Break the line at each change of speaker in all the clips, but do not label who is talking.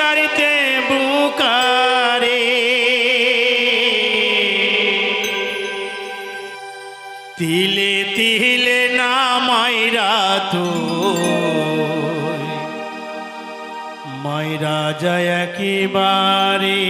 বিচারিতে বুকারে তিলে তিলে না মাইরা তো মাইরা যায় একেবারে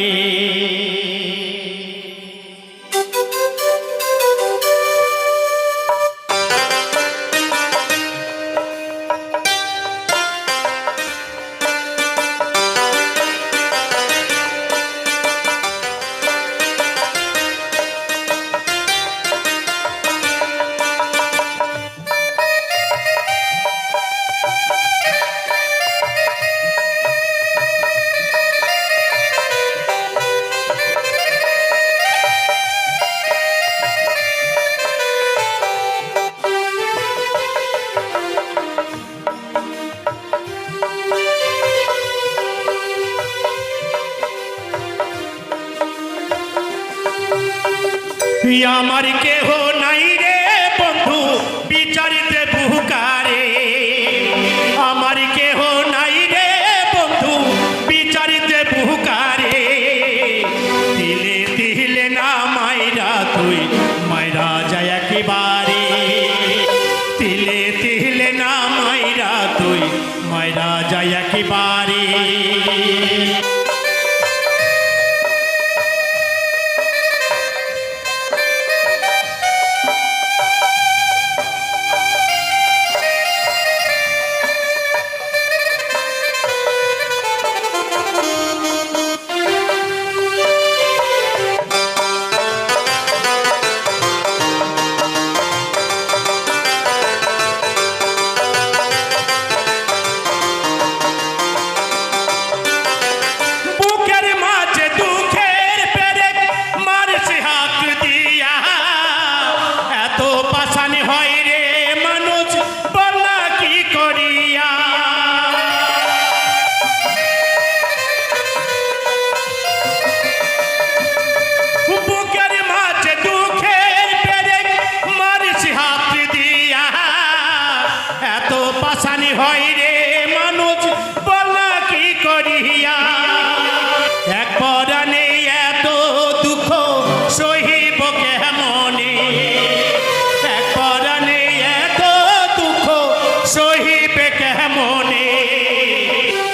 আমার কেহ নাই রে বন্ধু বিচারিতে বুকারে আমার কেহ নাই রে বন্ধু বিচারিতে বুকারে তিলে তিলে না মাইরা তুই মাইরা যায় একেবারে তিলে তিলে না মাইরা তুই মাইরা যায় একেবারে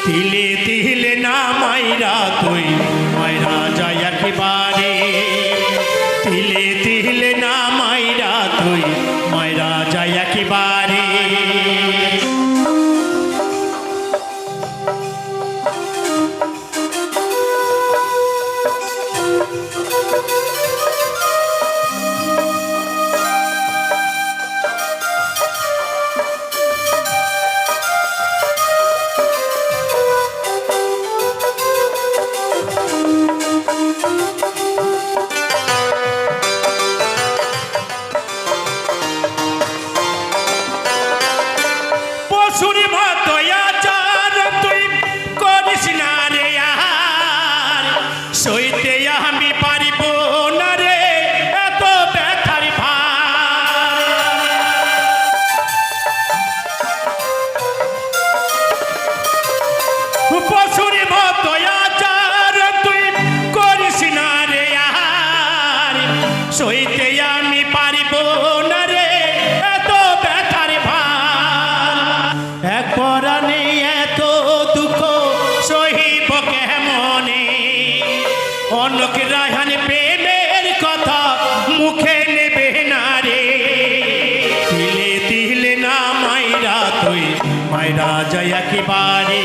তিলে তিলে না মাইরা তুই মাইরা যায় একেবারে তিলে তিলে না মাইরা তুই মাইরা যায় একেবারে সইতে আমি পারিব না রে এত ব্যথার ভার এক পরাণে এত দুঃখ সহিব কেমনে অন্যকে রায়হান প্রেমের কথা মুখে নেবে না রে তিলে তিলে না মাইরা তুই মাইরা যায় একেবারে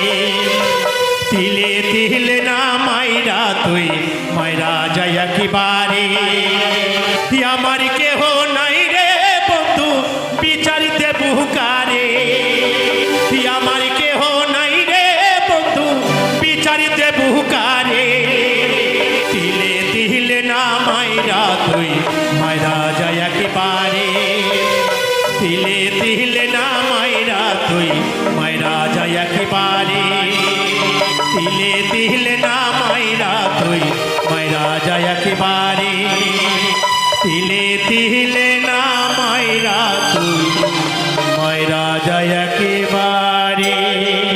তিলে তিলে না মাইরা তুই মাইরা যায় একেবারে আমার কেহ নাই রে বন্ধু বিচারিতে বুকারে আমার কেহ নাই রে বন্ধু বিচারিতে বুকারে তিলে তিলে না মাইরা তুই মাইরা যায় একেবারে তিলে তিলে না মাইরা তুই মাইরা যায় একেবারে তিলে তিলে না মাইরা তুই মাইরা যায় একেবারে তিলে তিলে না মাইরা তুই মাইরা যায় একেবারে।